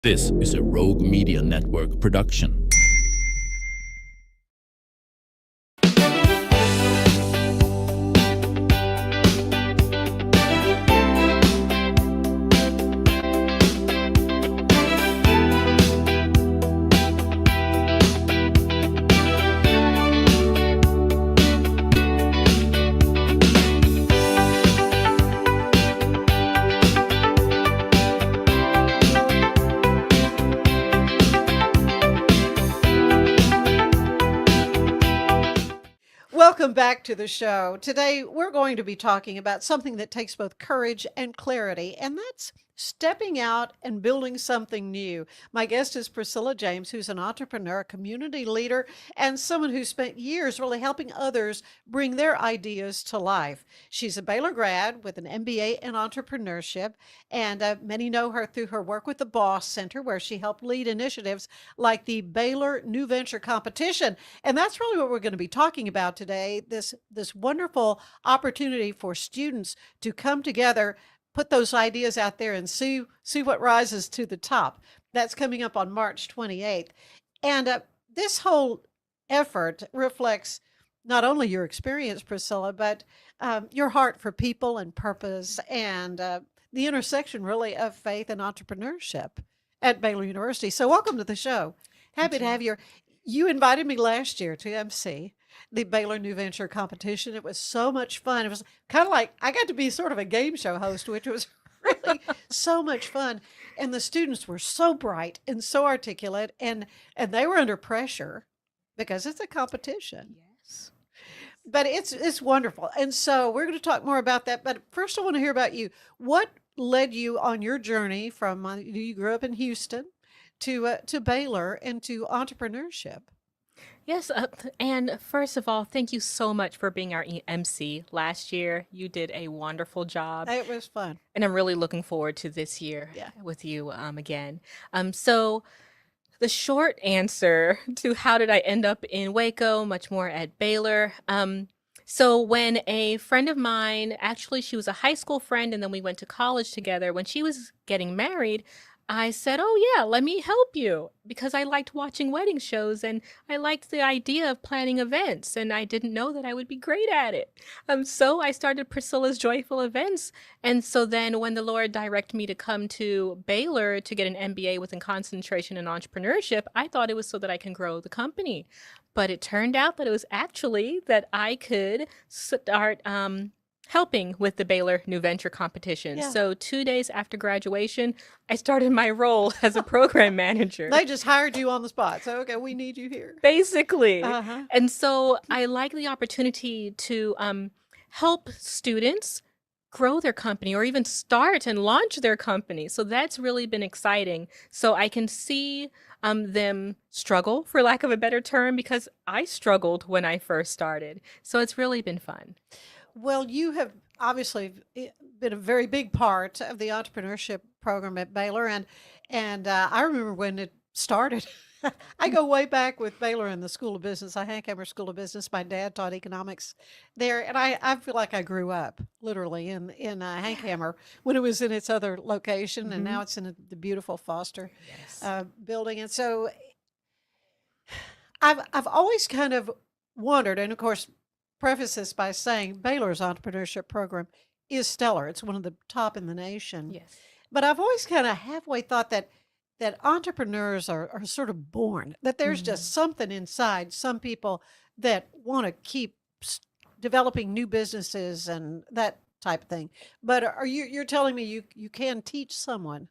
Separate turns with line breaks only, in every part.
This is a Rogue Media Network production.
Welcome back to the show. Today, we're going to be talking about something that takes both courage and clarity, and that's stepping out and building something new. My guest is Priscilla James, who's an entrepreneur, a community leader, and someone who spent years really helping others bring their ideas to life. She's a Baylor grad with an MBA in entrepreneurship, and many know her through her work with the Boss Center, where she helped lead initiatives like the Baylor New Venture Competition. And that's really what we're going to be talking about today, this wonderful opportunity for students to come together, put those ideas out there and see what rises to the top. That's coming up on March 28th. And this whole effort reflects not only your experience, Priscilla, but your heart for people and purpose and the intersection really of faith and entrepreneurship at Baylor University. So welcome to the show. Happy to have you. You invited me last year to MC the Baylor New Venture Competition. It was so much fun. It was kind of like I got to be sort of a game show host, which was really so much fun. And the students were so bright and so articulate, and they were under pressure because it's a competition.
Yes.
But it's wonderful. And so we're going to talk more about that. But first, I want to hear about you. What led you on your journey from you grew up in Houston to Baylor and to entrepreneurship?
Yes. And first of all, thank you so much for being our MC last year. You did a wonderful job.
It was fun.
And I'm really looking forward to this year with you again. So the short answer to how did I end up in Waco, much more at Baylor. So when a friend of mine, actually she was a high school friend and then we went to college together, when she was getting married, I said, oh yeah, let me help you, because I liked watching wedding shows and I liked the idea of planning events, and I didn't know that I would be great at it. So I started Priscilla's Joyful Events. And so then when the Lord directed me to come to Baylor to get an MBA with a concentration in entrepreneurship, I thought it was so that I can grow the company. But it turned out that it was actually that I could start helping with the Baylor New Venture Competition.
Yeah.
So 2 days after graduation, I started my role as a program manager.
They just hired you on the spot. So, okay, we need you here.
Basically.
Uh-huh.
And so I like the opportunity to help students grow their company or even start and launch their company. So that's really been exciting. So I can see them struggle, for lack of a better term, because I struggled when I first started. So it's really been fun.
Well, you have obviously been a very big part of the entrepreneurship program at Baylor, and I remember when it started. I go way back with Baylor in the School of Business, Hankheimer School of Business. My dad taught economics there, and I feel like I grew up literally in Hankheimer when it was in its other location, and now it's in the beautiful Foster building. And so I've always kind of wondered, and of course, preface this by saying Baylor's entrepreneurship program is stellar. It's one of the top in the nation.
Yes.
But I've always kind of halfway thought that entrepreneurs are sort of born, that there's just something inside some people that want to keep developing new businesses and that type of thing. But you're telling me you can teach someone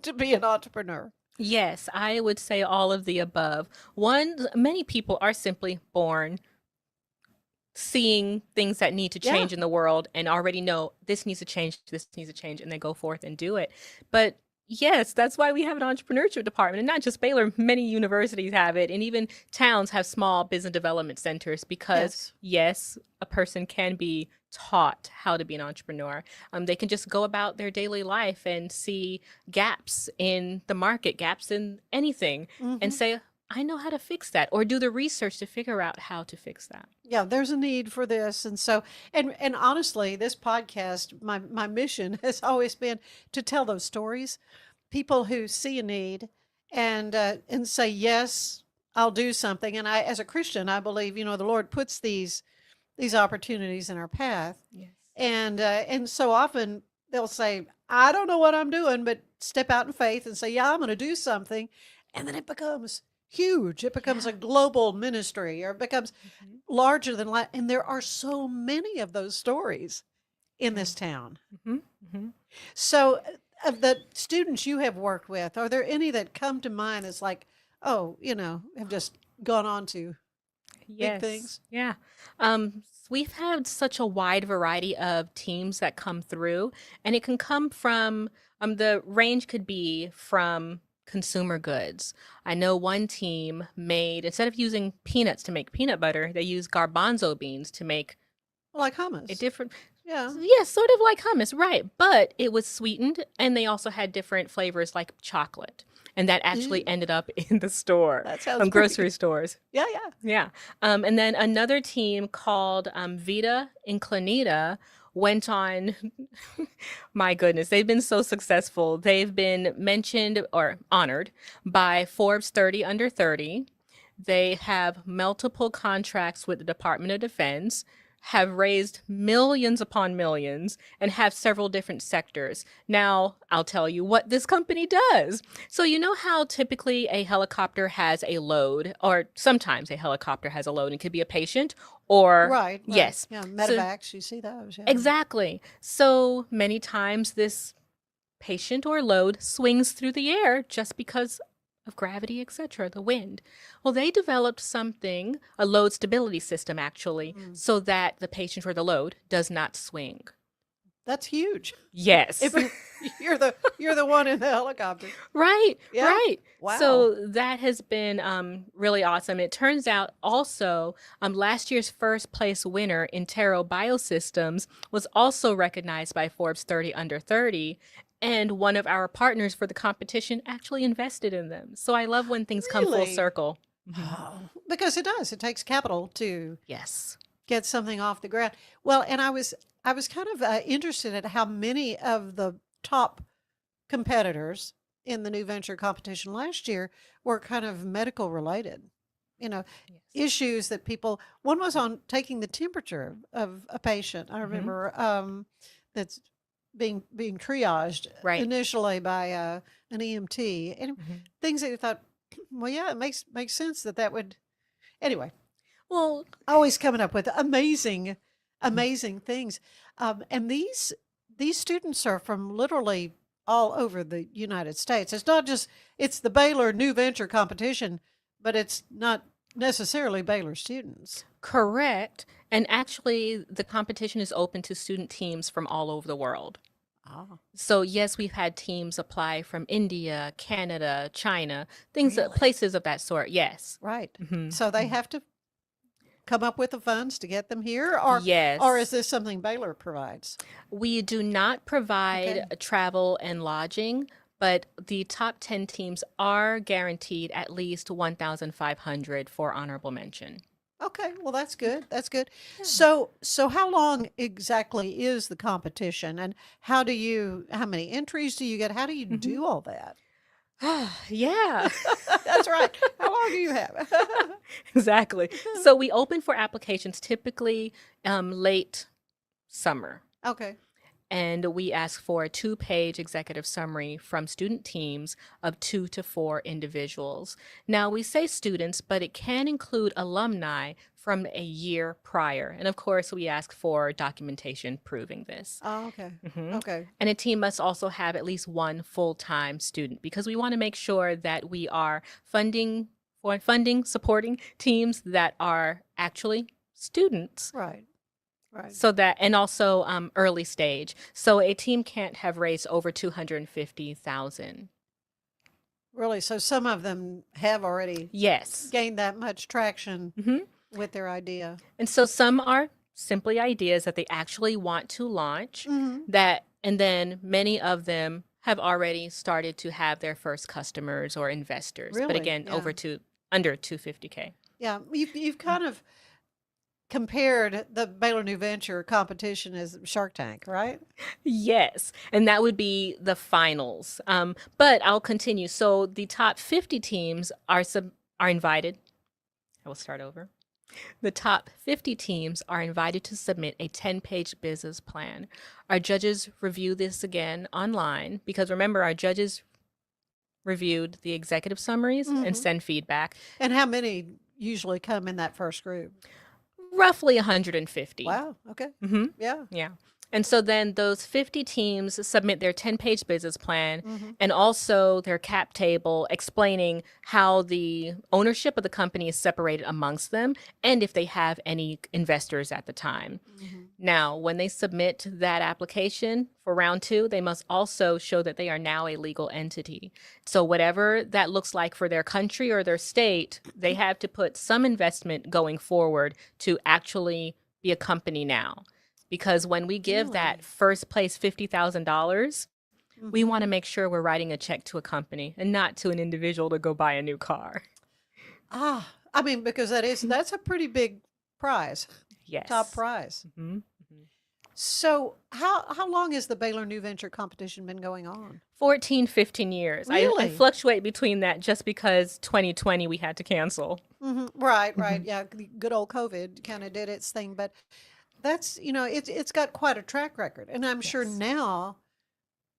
to be an entrepreneur?
Yes, I would say all of the above. One, many people are simply born seeing things that need to change in the world and already know this needs to change, and they go forth and do it. But yes, that's why we have an entrepreneurship department, and not just Baylor. Many universities have it, and even towns have small business development centers because, yes, a person can be taught how to be an entrepreneur. They can just go about their daily life and see gaps in the market, gaps in anything, and say, I know how to fix that, or do the research to figure out how to fix that.
Yeah, there's a need for this. And so, and honestly, this podcast, my mission has always been to tell those stories people who see a need and say, yes, I'll do something. And I, as a Christian, I believe, the Lord puts these opportunities in our path.
Yes.
And so often they'll say, I don't know what I'm doing, but step out in faith and say, yeah, I'm going to do something. And then it becomes huge. It becomes a global ministry, or it becomes larger than life. And there are so many of those stories in this town. So of the students you have worked with, are there any that come to mind as like, oh, have just gone on to big things?
Yeah. We've had such a wide variety of teams that come through, and it can come from, the range could be from consumer goods. I know one team made, instead of using peanuts to make peanut butter, they used garbanzo beans to make
like hummus.
a different,
yeah,
sort of like hummus, right? But it was sweetened, and they also had different flavors like chocolate. And that actually ended up in the store,
that sounds
grocery stores.
Yeah.
And then another team called Vita Inclinita went on, my goodness, they've been so successful. They've been mentioned or honored by Forbes 30 Under 30. They have multiple contracts with the Department of Defense, have raised millions upon millions, and have several different sectors. Now, I'll tell you what this company does. So you know how typically a helicopter has a load, or sometimes a helicopter has a load, and it could be a patient or...
Right.
Yes.
Yeah, medevacs, you see those. Yeah.
Exactly. So many times this patient or load swings through the air just because of gravity, etc., the wind. Well, they developed something, a load stability system actually, so that the patient or the load does not swing.
That's huge.
Yes.
If you're the one in the helicopter.
Right.
Yeah.
Right.
Wow.
So that has been really awesome. It turns out also last year's first place winner, Intero Biosystems, was also recognized by Forbes 30 Under 30. And one of our partners for the competition actually invested in them. So I love when things come full circle.
Because it does. It takes capital to
Yes.
get something off the ground. Well, and I was kind of interested at how many of the top competitors in the new venture competition last year were kind of medical related. Issues that people. One was on taking the temperature of a patient. I remember that's being triaged initially by an EMT, and things that you thought, well, yeah, it makes sense that would. Anyway, well, always coming up with amazing things, and these students are from literally all over the United States. It's not just the Baylor New Venture Competition, but it's not necessarily Baylor students.
Correct. And actually, the competition is open to student teams from all over the world.
Oh.
So yes, we've had teams apply from India, Canada, China, things,
Really?
places of that sort. Yes.
Right. So they have to come up with the funds to get them here, or
yes,
or is this something Baylor provides?
We do not provide travel and lodging, but the top 10 teams are guaranteed at least $1,500 for honorable mention.
Okay, well, that's good. That's good. Yeah. So how long exactly is the competition, and how many entries do you get? How do you do all that?
Yeah.
That's right. How long do you have?
Exactly. So we open for applications typically late summer.
Okay.
And we ask for a 2-page executive summary from student teams of 2 to 4 individuals. Now, we say students, but it can include alumni from a year prior. And of course, we ask for documentation proving this.
Oh, okay. Okay.
And a team must also have at least one full-time student, because we want to make sure that we are supporting teams that are actually students.
Right. Right.
So that, and also early stage. So a team can't have raised over $250,000.
Really? So some of them have already gained that much traction with their idea.
And so some are simply ideas that they actually want to launch, and then many of them have already started to have their first customers or investors.
Really?
But again, under $250K.
Yeah, you've kind of compared the Baylor New Venture competition as Shark Tank, right?
Yes, and that would be the finals. But I'll continue. So the top 50 teams are invited. I will start over. The top 50 teams are invited to submit a 10-page business plan. Our judges review this again online because remember, our judges reviewed the executive summaries and send feedback.
And how many usually come in that first group?
Roughly 150.
Wow. Okay. Yeah.
Yeah. And so then those 50 teams submit their 10-page business plan and also their cap table explaining how the ownership of the company is separated amongst them and if they have any investors at the time. Now, when they submit that application for round 2, they must also show that they are now a legal entity. So whatever that looks like for their country or their state, they have to put some investment going forward to actually be a company now. Because when we give that first place $50,000, we want to make sure we're writing a check to a company and not to an individual to go buy a new car.
I mean, because that's a pretty big prize.
Yes.
Top prize. So how long has the Baylor New Venture competition been going on?
14, 15 years.
Really?
I fluctuate between that just because 2020 we had to cancel.
Right. Yeah, good old COVID kind of did its thing, but that's, it's got quite a track record, and I'm sure now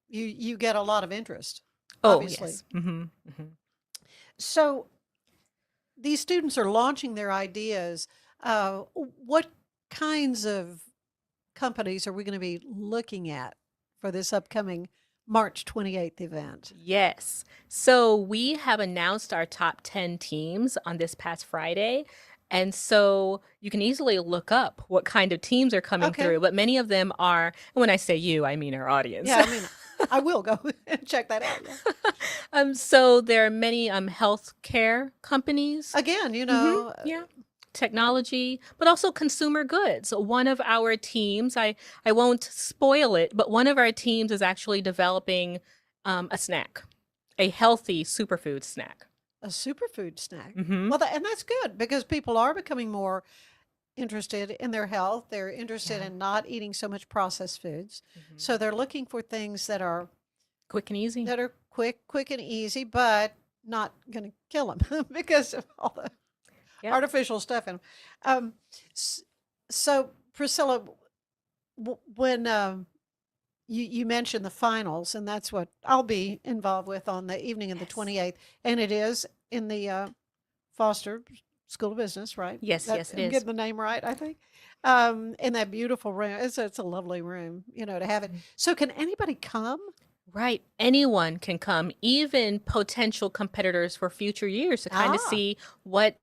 you get a lot of interest. Obviously.
Yes.
So these students are launching their ideas. What kinds of companies are we going to be looking at for this upcoming March 28th event?
Yes. So we have announced our top 10 teams on this past Friday. And so you can easily look up what kind of teams are coming through, but many of them are, and when I say you, I mean our audience.
Yeah, I mean, I will go and check that out. Yeah.
So there are many healthcare companies.
Again,
Technology, but also consumer goods. One of our teams, I won't spoil it, but one of our teams is actually developing a snack, a healthy superfood snack.
A superfood snack. Well, and that's good because people are becoming more interested in their health. They're interested in not eating so much processed foods. So they're looking for things that are
quick and easy.
That are quick and easy, but not going to kill them because of all the artificial stuff in them. So, Priscilla, when you mentioned the finals, and that's what I'll be involved with on the evening of the 28th, and it is in the Foster School of Business, right?
Yes, yes, it is.
I'm getting the name right, I think. In that beautiful room. It's a lovely room, to have it. So can anybody come?
Right. Anyone can come, even potential competitors for future years to kind of see what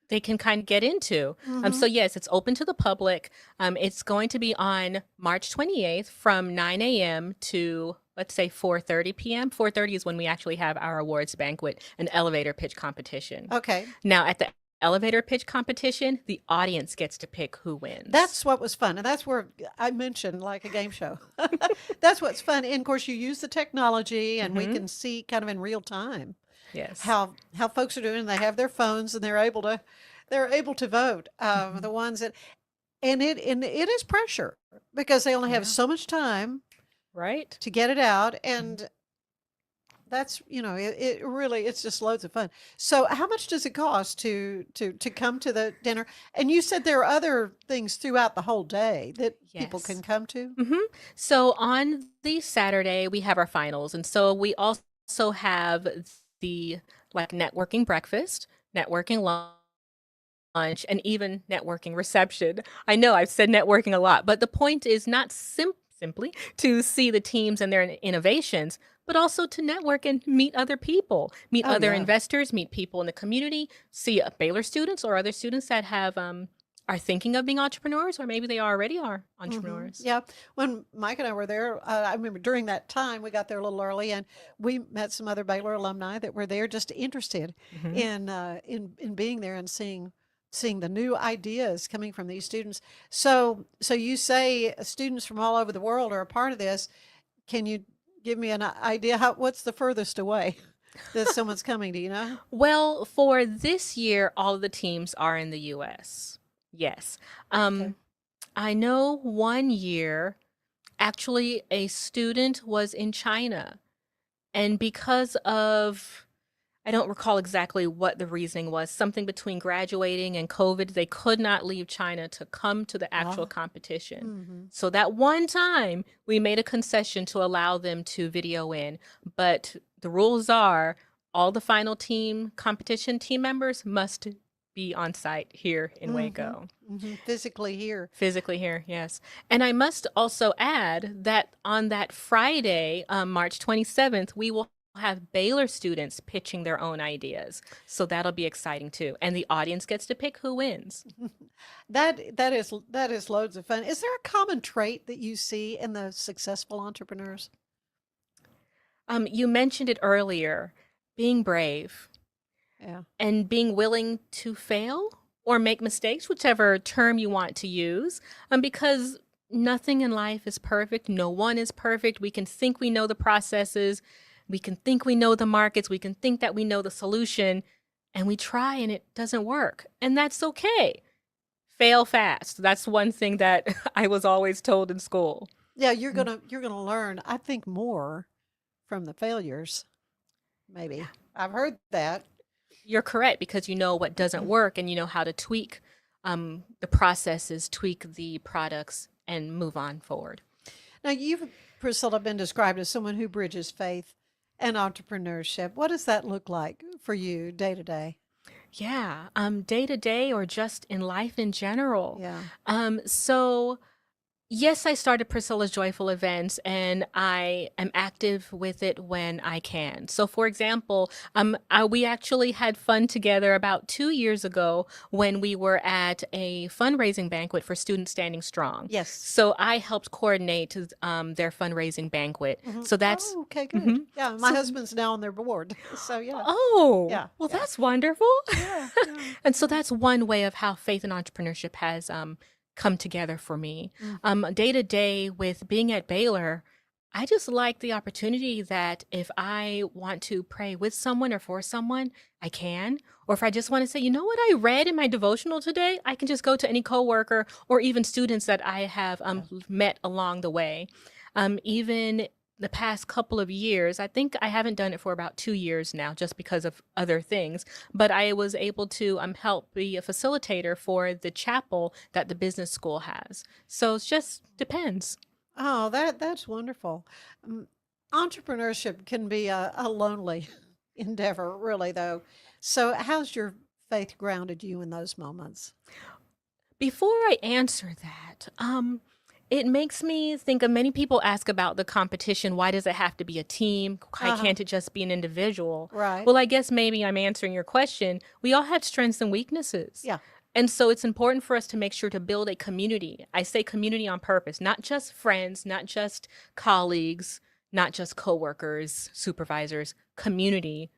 they can kind of get into. So yes, it's open to the public. It's going to be on March 28th from 9 a.m. to, let's say, 4:30 p.m. 4:30 is when we actually have our awards banquet, an elevator pitch competition.
Okay.
Now, at the elevator pitch competition, the audience gets to pick who wins.
That's what was fun. And that's where I mentioned like a game show. That's what's fun. And of course, you use the technology and we can see kind of in real time.
Yes.
How folks are doing. They have their phones and they're able to vote. The ones that, and it is pressure because they only have so much time,
right,
to get it out, and that's it really, it's just loads of fun. So how much does it cost to come to the dinner? And you said there are other things throughout the whole day that people can come to.
So on the Saturday we have our finals, and so we also have the networking breakfast, networking lunch, and even networking reception. I know I've said networking a lot, but the point is not simply to see the teams and their innovations, but also to network and meet other people, meet other investors, meet people in the community, see Baylor students or other students that have are thinking of being entrepreneurs, or maybe they already are entrepreneurs.
Yeah. When Mike and I were there, I remember during that time, we got there a little early and we met some other Baylor alumni that were there just interested in being there and seeing the new ideas coming from these students. So you say students from all over the world are a part of this. Can you give me an idea what's the furthest away that someone's coming? Do you know?
Well, for this year, all of the teams are in the U.S. Yes.
Okay.
I know one year, actually, a student was in China, and because of, I don't recall exactly what the reasoning was, something between graduating and COVID, they could not leave China to come to the actual
Ah.
competition.
Mm-hmm.
So that one time, we made a concession to allow them to video in, but the rules are all the final team competition team members must be on site here in
Mm-hmm.
Waco.
Mm-hmm. Physically here.
Physically here, yes. And I must also add that on that Friday, March 27th, we will have Baylor students pitching their own ideas. So that'll be exciting too. And the audience gets to pick who wins.
That is loads of fun. Is there a common trait that you see in the successful entrepreneurs?
You mentioned it earlier, being brave
Yeah.
and being willing to fail or make mistakes, whichever term you want to use, because nothing in life is perfect. No one is perfect. We can think we know the processes, we can think we know the markets, we can think that we know the solution, and we try and it doesn't work. And that's okay. Fail fast. That's one thing that I was always told in school.
Yeah, you're gonna learn, I think, more from the failures,
Yeah.
maybe. I've heard that.
You're correct because you know what doesn't work and you know how to tweak the processes, tweak the products, and move on forward.
Now, you've, Priscilla, been described as someone who bridges faith and entrepreneurship. What does that look like for you day to day?
Yeah, day to day or just in life in general.
Yeah.
So yes, I started Priscilla's Joyful Events and I am active with it when I can. So, for example, we actually had fun together about 2 years ago when we were at a fundraising banquet for Students Standing Strong.
Yes.
So, I helped coordinate their fundraising banquet.
Mhm.
So, that's.
Oh, okay, good.
Mhm.
Yeah, my
So,
husband's now on their board. So yeah.
oh,
Yeah.
well,
Yeah.
that's wonderful.
Yeah. Yeah.
And so
Yeah.
that's one way of how faith and entrepreneurship has come together for me.
Mhm.
Day to day with being at Baylor, I just like the opportunity that if I want to pray with someone or for someone, I can. Or if I just want to say, you know what I read in my devotional today, I can just go to any coworker or even students that I have
Yeah.
met along the way. Even the past couple of years, I think I haven't done it for about 2 years now, just because of other things. But I was able to help be a facilitator for the chapel that the business school has. So it just depends.
Oh, that's wonderful. Um, Entrepreneurship can be a lonely endeavor, really, though. So, how's your faith grounded you in those moments?
Before I answer that, it makes me think of many people ask about the competition. Why does it have to be a team? Why
Uh-huh.
can't it just be an individual?
Right.
Well, I guess maybe I'm answering your question. We all have strengths and weaknesses.
Yeah.
And so it's important for us to make sure to build a community. I say community on purpose, not just friends, not just colleagues, not just coworkers, supervisors, community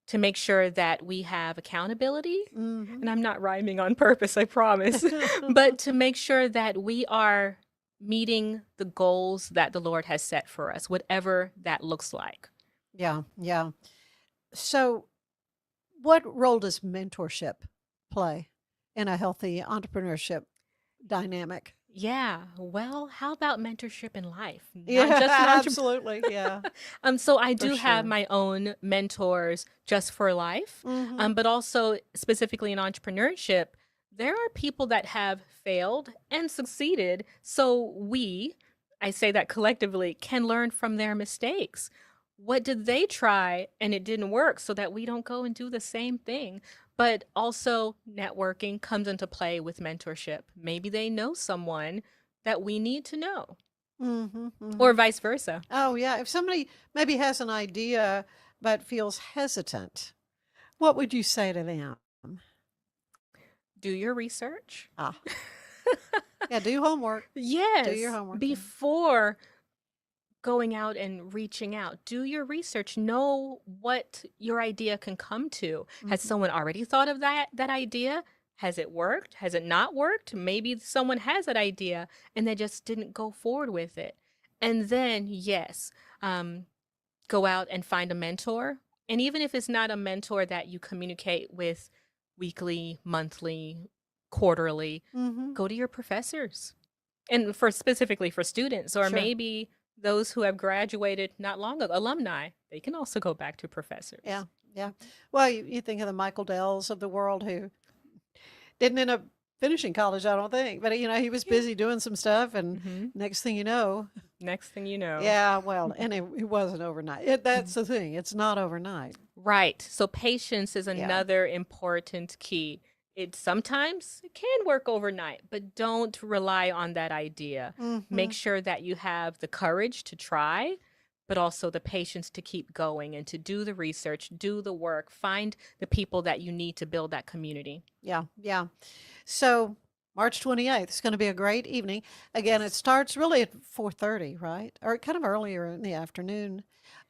to make sure that we have accountability.
Hmm.
And I'm not rhyming on purpose, I promise, but to make sure that we are meeting the goals that the Lord has set for us, whatever that looks like.
Yeah. Yeah. So, what role does mentorship play in a healthy entrepreneurship dynamic?
Yeah, well, how about mentorship in life?
Yeah,
Not just an
absolutely. Yeah,
So I
for
do have
sure.
my own mentors just for life,
Hmm.
but also specifically in entrepreneurship, there are people that have failed and succeeded. So I say that collectively, can learn from their mistakes. What did they try and it didn't work so that we don't go and do the same thing? But also, networking comes into play with mentorship. Maybe they know someone that we need to know,
Hmm. Hmm.
or vice versa.
Oh, yeah. If somebody maybe has an idea but feels hesitant, what would you say to them?
Do your research.
Ah, yeah, do homework. Do your
Yes,
homework. Yeah.
before going out and reaching out, do your research, know what your idea can come to. Has
Mhm.
someone already thought of that idea? Has it worked? Has it not worked? Maybe someone has that idea and they just didn't go forward with it. And then, yes, um, go out and find a mentor. And even if it's not a mentor that you communicate with weekly, monthly, quarterly, go to your professors. And specifically for students, or maybe those who have graduated not long ago, alumni, they can also go back to professors.
Yeah, yeah. Well, you think of the Michael Dells of the world who didn't end up finishing college, I don't think. But, he was busy doing some stuff, and next thing you know. Yeah, well, and it wasn't overnight. That's the thing. It's not overnight.
Right. So patience is another important key. Sometimes it can work overnight, but don't rely on that idea. Make sure that you have the courage to try, but also the patience to keep going and to do the research, do the work, find the people that you need to build that community.
Yeah, yeah. So March 28th is going to be a great evening. Again, it starts really at 4:30, right? Or kind of earlier in the afternoon.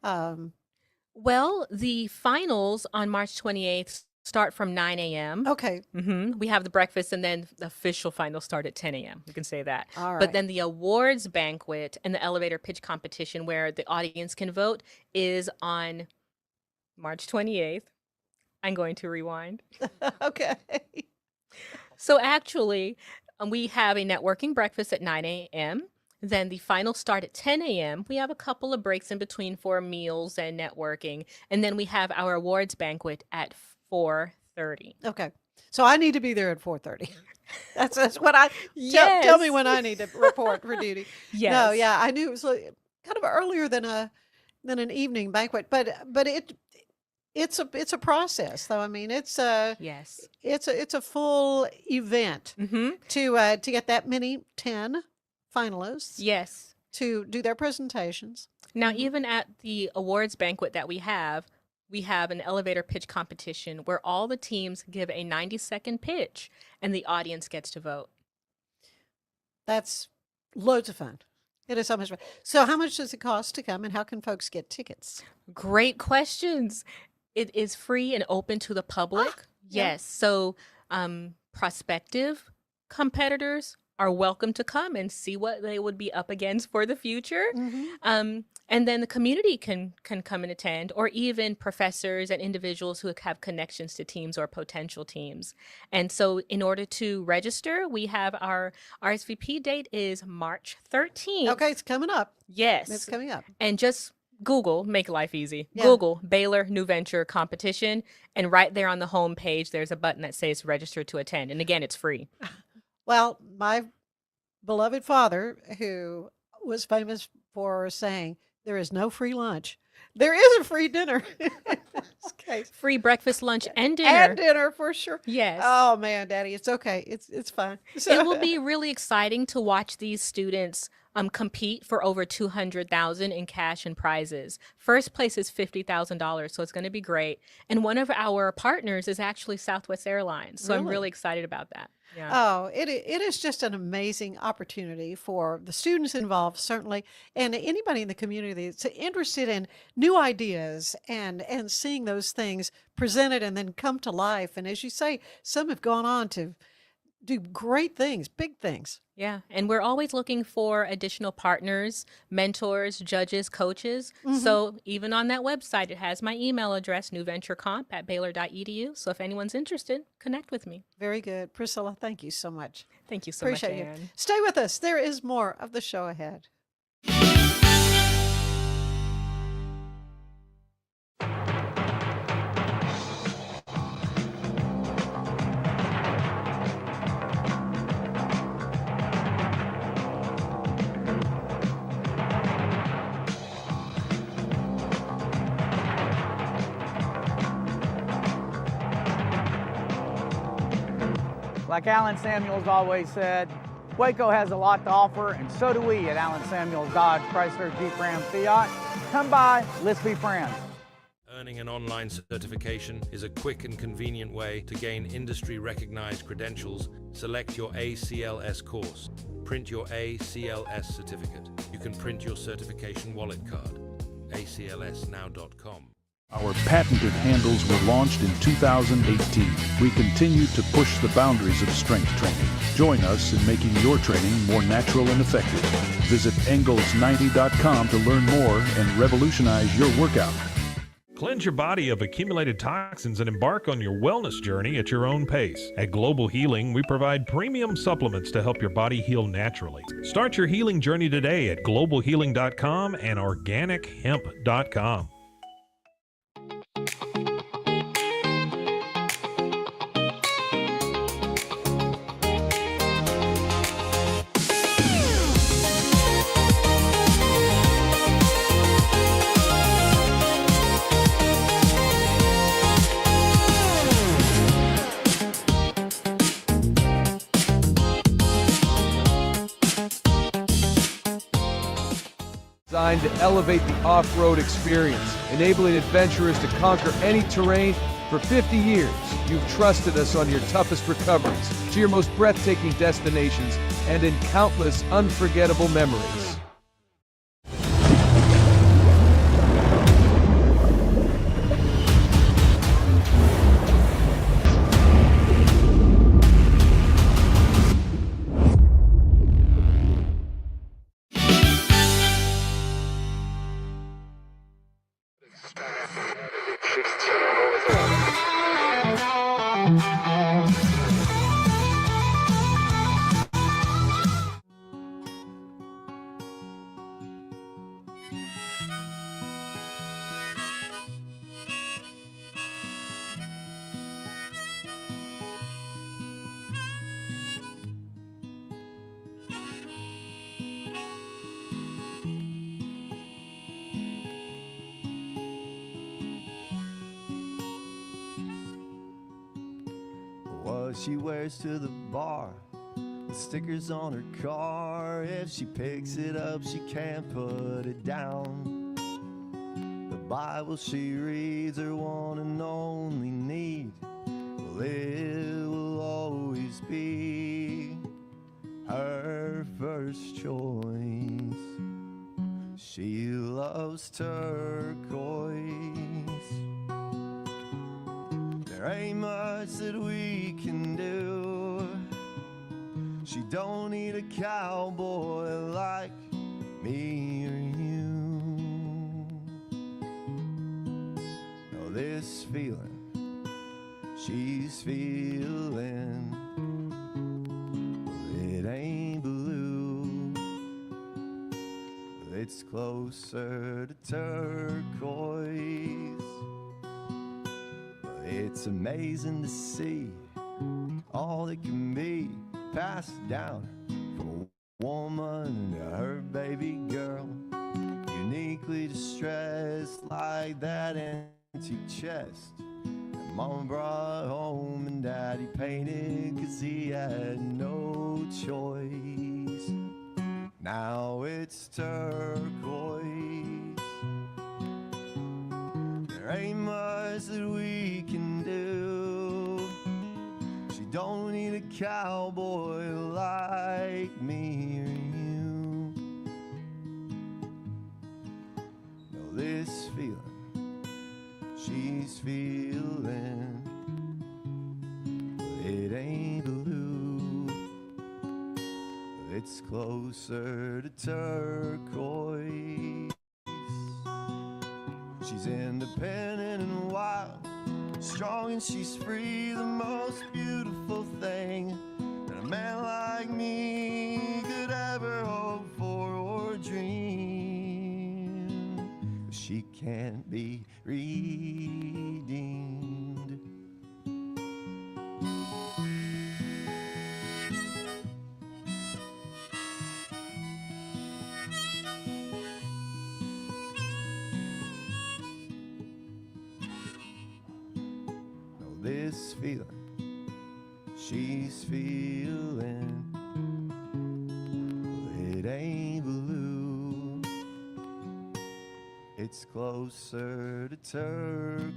Well, the finals on March 28th start from 9 a.m.
Okay.
We have the breakfast, and then the official finals start at 10 a.m. We can say that.
All right.
But then the awards banquet and the elevator pitch competition where the audience can vote is on March 28th. I'm going to rewind.
Okay.
So actually, we have a networking breakfast at 9 a.m. Then the finals start at 10 a.m. We have a couple of breaks in between for meals and networking. And then we have our awards banquet at 4:30.
Okay. So I need to be there at 4:30. That's what I
Yes.
tell me when I need to report for duty.
Yes.
No, yeah, I knew it was kind of earlier than an evening banquet, but it's a process though. I mean, it's a full event to get that many 10 finalists
Yes.
to do their presentations.
Now, even at the awards banquet that we have an elevator pitch competition where all the teams give a 90-second pitch and the audience gets to vote.
That's loads of fun. It is so much fun. So how much does it cost to come, and how can folks get tickets?
Great questions. It is free and open to the public.
Yeah.
Yes. So prospective competitors are welcome to come and see what they would be up against for the future. And then the community can come and attend, or even professors and individuals who have connections to teams or potential teams. And so in order to register, we have our RSVP date is March 13th.
Okay, it's coming up.
Yes.
It's coming up.
And just Google, make life easy.
Yeah.
Google Baylor New Venture Competition. And right there on the home page, there's a button that says register to attend. And again, it's free.
Well, my beloved father, who was famous for saying, there is no free lunch, there is a free dinner. In this case.
Free breakfast, lunch, and dinner.
And dinner for sure.
Yes.
Oh man, Daddy, it's okay. It's fine.
It will be really exciting to watch these students compete for over $200,000 in cash and prizes. First place is $50,000, so it's going to be great. And one of our partners is actually Southwest Airlines, so I'm really excited about that. Yeah.
Oh, it is just an amazing opportunity for the students involved, certainly, and anybody in the community that's interested in new ideas and seeing those things presented and then come to life. And as you say, some have gone on to do great things, big things.
Yeah. And we're always looking for additional partners, mentors, judges, coaches. So even on that website, it has my email address, newventurecomp@baylor.edu. So if anyone's interested, connect with me.
Very good. Priscilla, thank you so much.
Thank you so
Appreciate
much,
you.
Ann.
Stay with us. There is more of the show ahead.
Like Alan Samuels always said, Waco has a lot to offer, and so do we at Alan Samuels Dodge Chrysler Jeep Ram Fiat. Come by, let's be friends.
Earning an online certification is a quick and convenient way to gain industry-recognized credentials. Select your ACLS course. Print your ACLS certificate. You can print your certification wallet card. aclsnow.com.
Our patented handles were launched in 2018. We continue to push the boundaries of strength training. Join us in making your training more natural and effective. Visit Engels90.com to learn more and revolutionize your workout.
Cleanse your body of accumulated toxins and embark on your wellness journey at your own pace. At Global Healing, we provide premium supplements to help your body heal naturally. Start your healing journey today at globalhealing.com and organichemp.com.
Designed to elevate the off-road experience, enabling adventurers to conquer any terrain. For 50 years, you've trusted us on your toughest recoveries, to your most breathtaking destinations, and in countless unforgettable memories.
What she wears to the bar, the stickers on her car. If she picks it up, she can't put it down. The Bible she reads, her one and only need. Well, it will always be her first choice. She loves turquoise. There ain't much that we can do. She don't need a cowboy like me or you. No, this feeling she's feeling, well, it ain't blue. It's closer to turquoise. It's amazing to see all that can be passed down from a woman to her baby girl. Uniquely distressed like that antique chest that Mama brought home and Daddy painted 'cause he had no choice. Now it's turquoise. There ain't much that we can do. She don't need a cowboy like me or you. No, this feeling she's feeling, it ain't blue. It's closer to turquoise. She's independent and wild, strong and she's free, the most beautiful thing that a man like me could ever hope for or dream. She can't be redeemed. This feeling she's feeling, it ain't blue. It's closer to turquoise.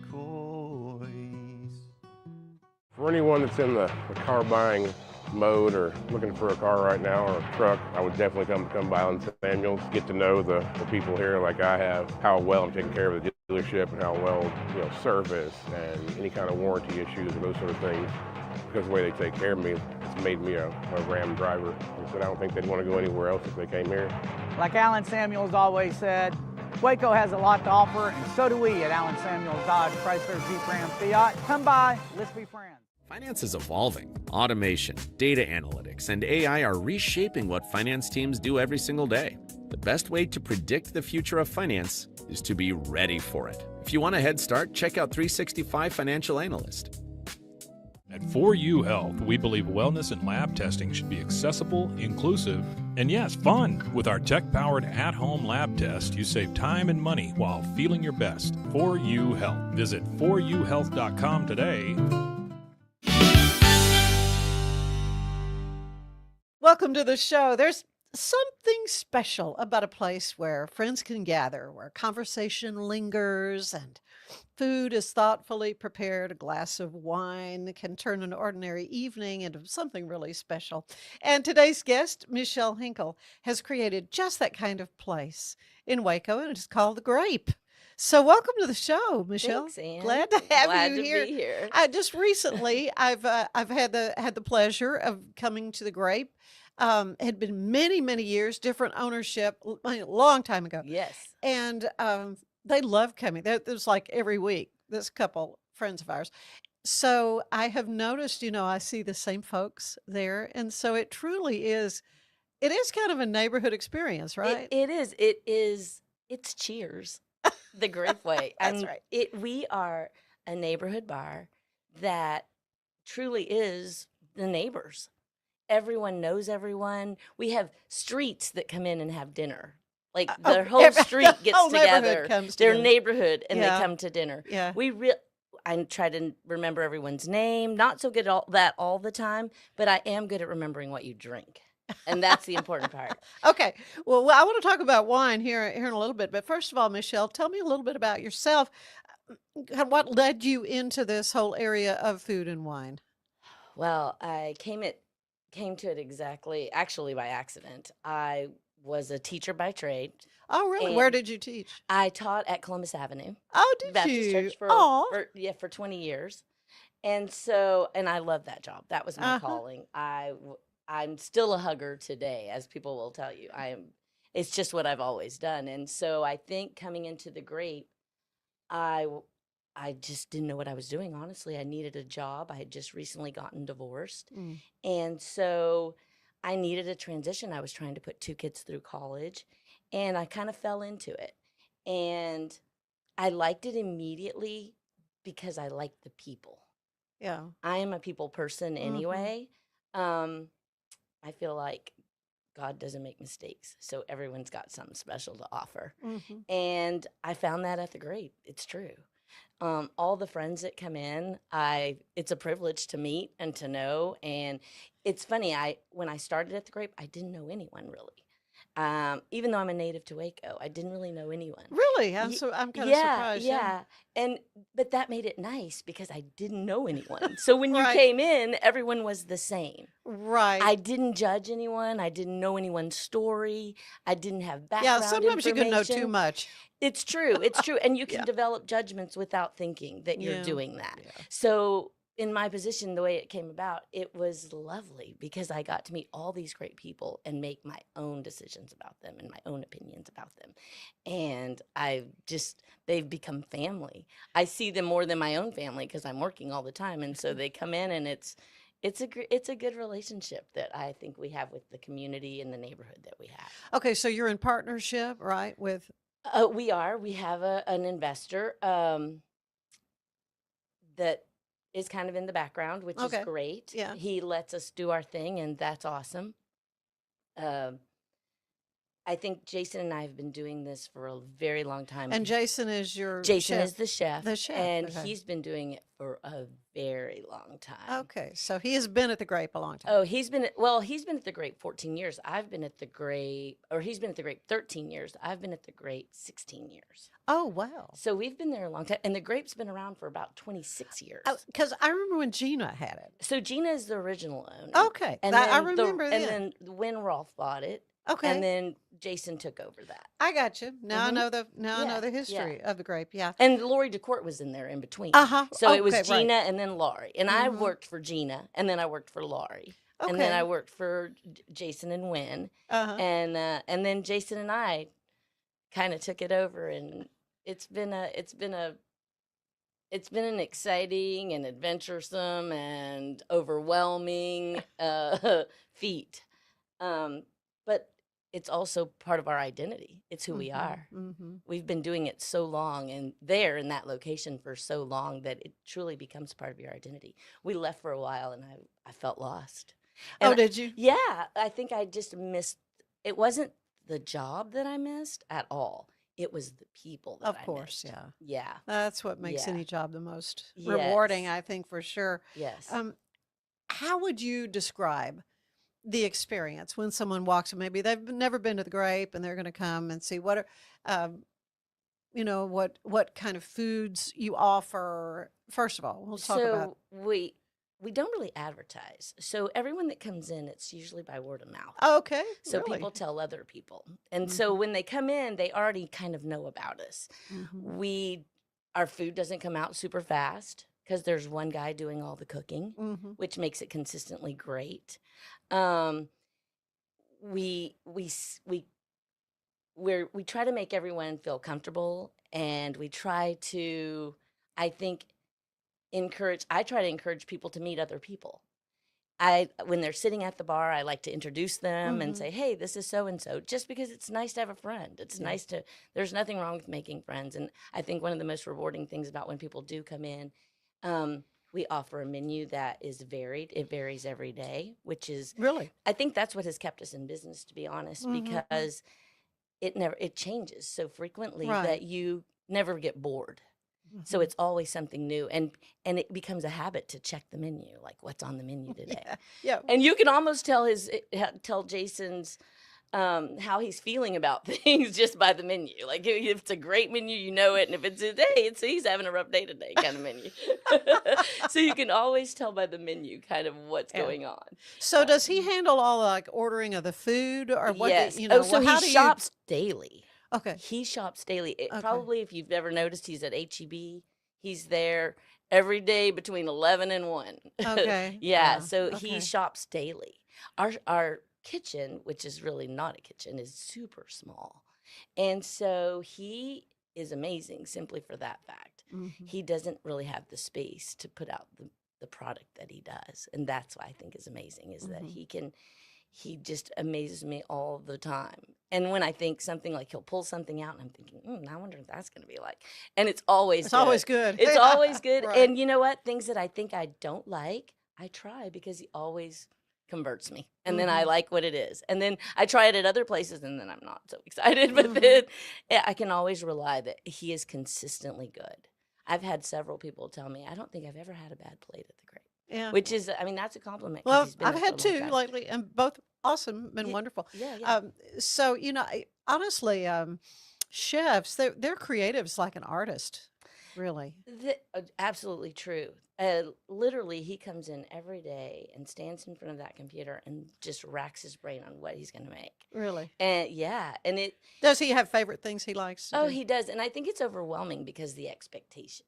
For anyone that's in the car buying mode or looking for a car right now or a truck, I would definitely come by Landon Samuels, get to know the people here like I have, how well I'm taking care of the dealership and how well, service and any kind of warranty issues and those sort of things. Because of the way they take care of me, it's made me a Ram driver. And so I don't think they'd want to go anywhere else if they came here.
Like Landon Samuels always said, Waco has a lot to offer, and so do we at Allen Samuels Dodge Chrysler Jeep Ram Fiat. Come by, let's be friends.
Finance is evolving. Automation, data analytics, and AI are reshaping what finance teams do every single day. The best way to predict the future of finance is to be ready for it. If you want a head start, check out 365 Financial Analyst.
At 4U Health, we believe wellness and lab testing should be accessible, inclusive, and yes, fun. With our tech-powered at-home lab test, you save time and money while feeling your best. 4U Health. Visit 4uhealth.com today.
Welcome to the show. There's something special about a place where friends can gather, where conversation lingers and food is thoughtfully prepared. A glass of wine can turn an ordinary evening into something really special. And today's guest, Michelle Henkel, has created just that kind of place in Waco, and it's called the Grape. So welcome to the show, Michelle.
Thanks, Ann.
Glad to have
Glad
you
to
here.
be here.
I just recently I've had the pleasure of coming to the Grape. Had been many years, different ownership, a long time ago.
Yes.
And they love coming. There's like every week, this couple friends of ours. So I have noticed, I see the same folks there. And so it truly is, it is kind of a neighborhood experience, right?
It is. It's Cheers, the Grape way.
That's
And
right.
we are a neighborhood bar that truly is the neighbors. Everyone knows everyone. We have streets that come in and have dinner. Like their whole street gets
whole neighborhood
together.
comes
Their
together.
neighborhood, and
Yeah.
they come to dinner.
Yeah.
I try to remember everyone's name. Not so good at that all the time, but I am good at remembering what you drink, and that's the important part.
Okay. Well, I want to talk about wine here in a little bit. But first of all, Michelle, tell me a little bit about yourself. What led you into this whole area of food and wine?
Well, I came to it actually by accident. I was a teacher by trade.
Oh, really?
And
Where did you teach?
I taught at Columbus Avenue
Oh, did
Baptist
you?
Church
Aw.
for 20 years. And I loved that job. That was my calling. I'm still a hugger today, as people will tell you. It's just what I've always done. And so I think coming into the Grape, I just didn't know what I was doing, honestly. I needed a job. I had just recently gotten divorced.
Mm.
And so I needed a transition. I was trying to put 2 kids through college, and I kind of fell into it. And I liked it immediately because I liked the people.
Yeah.
I am a people person anyway. I feel like God doesn't make mistakes, so everyone's got something special to offer.
Mhm.
And I found that at the Grape. It's true. All the friends that come in, it's a privilege to meet and to know. And it's funny, when I started at the Grape, I didn't know anyone really. Even though I'm a native to Waco, I didn't really know anyone.
Really? I'm kind of surprised.
Yeah. But that made it nice because I didn't know anyone. So when you
Right.
came in, everyone was the same.
Right.
I didn't judge anyone. I didn't know anyone's story. I didn't have background
Yeah, sometimes you can know too
information.
much.
It's true. It's true. And you can
Yeah.
develop judgments without thinking that you're
Yeah.
doing that.
Yeah.
So in my position, the way it came about, it was lovely because I got to meet all these great people and make my own decisions about them and my own opinions about them. And they've become family. I see them more than my own family because I'm working all the time. And so they come in, and it's a good relationship that I think we have with the community and the neighborhood that we have.
Okay, so you're in partnership, right? With
We have an investor that is kind of in the background, which
Okay.
is great.
Yeah.
He lets us do our thing, and that's awesome. I think Jason and I have been doing this for a very long time.
and Jason is your
Jason
chef.
is the chef.
The chef,
And
okay.
he's been doing it for a very long time.
Okay, so he has been at the Grape a long time.
Oh, he's been at the Grape 14 years. He's been at the Grape 13 years. I've been at the Grape 16 years.
Oh, wow.
So we've been there a long time. And the Grape's been around for about 26 years.
Because I remember when Gina had it.
So Gina is the original owner.
Okay,
And
I
then
remember
And
then.
then when Rolf bought it.
Okay.
And then Jason took over that.
I got you. Now I
Mhm.
know I know the
Yeah,
history of the Grape. Yeah.
And Lori DeCourt was in there in between.
Uh-huh.
So it was
Okay, right.
Gina and then Laurie. And I
Mhm.
worked for Gina, and then I worked for Laurie. And then
Okay.
I worked for Jason and Wynn.
Uh-huh.
And then Jason and I kind of took it over, and it's been an exciting and adventuresome and overwhelming feat. But it's also part of our identity. It's who we are. We've been doing it so long and there in that location for so long that it truly becomes part of your identity. We left for a while, and I felt lost. And
did you?
Yeah, I think I just missed. It wasn't the job that I missed at all. It was the people that
Of course,
missed.
yeah.
Yeah.
That's what makes
Yeah.
any job the most rewarding,
Yes.
I think, for sure.
Yes.
How would you describe the experience when someone walks in? Maybe they've never been to the Grape and they're going to come and see what are, what kind of foods you offer. First of all, we'll talk about.
So we don't really advertise. So everyone that comes in, it's usually by word of mouth.
Okay,
So
really?
people tell other people. And so when they come in, they already kind of know about us. Our food doesn't come out super fast because there's one guy doing all the cooking, which makes it consistently great. We try to make everyone feel comfortable, and we try to, I think, I try to encourage people to meet other people. When they're sitting at the bar, I like to introduce them and say, hey, this is so-and-so, just because it's nice to have a friend. It's nice to, there's nothing wrong with making friends. And I think one of the most rewarding things about when people do come in, we offer a menu that is varied. It varies every day, which is
really,
I think that's what has kept us in business, to be honest, because it changes so frequently that you never get bored. So it's always something new, and it becomes a habit to check the menu, like what's on the menu today.
Yeah.
And you can almost tell Jason's how he's feeling about things just by the menu. Like if it's a great menu, you know it, and if it's he's having a rough day today kind of menu. So you can always tell by the menu kind of what's going on.
So does he handle all like ordering of the food, or what?
Yes. So he shops daily.
Okay.
He shops daily. Probably, if you've never noticed, he's at HEB. He's there every day between 11 and 1.
Okay.
Yeah. So he shops daily. Our kitchen, which is really not a kitchen, is super small. And so he is amazing simply for that fact. He doesn't really have the space to put out the product that he does. And that's what I think is amazing, is that he just amazes me all the time. And when I think something, like he'll pull something out, and I'm thinking, I wonder what that's going to be like. And it's always good.
Always good.
It's always good.
Right.
And you know what? Things that I think I don't like, I try, because he always converts me. And then I like what it is. And then I try it at other places, and then I'm not so excited. But then I can always rely that he is consistently good. I've had several people tell me, I don't think I've ever had a bad plate at the Grape.
Yeah.
Which is, I mean, that's a compliment.
Well,
he's been
I've
there
had
for a long
two
time.
lately, and both awesome and wonderful.
Yeah.
So honestly, chefs, they're creatives like an artist, really.
Absolutely true. Literally, he comes in every day and stands in front of that computer and just racks his brain on what he's going to make.
Really?
And and it.
Does he have favorite things he likes to do?
He does, and I think it's overwhelming because the expectation.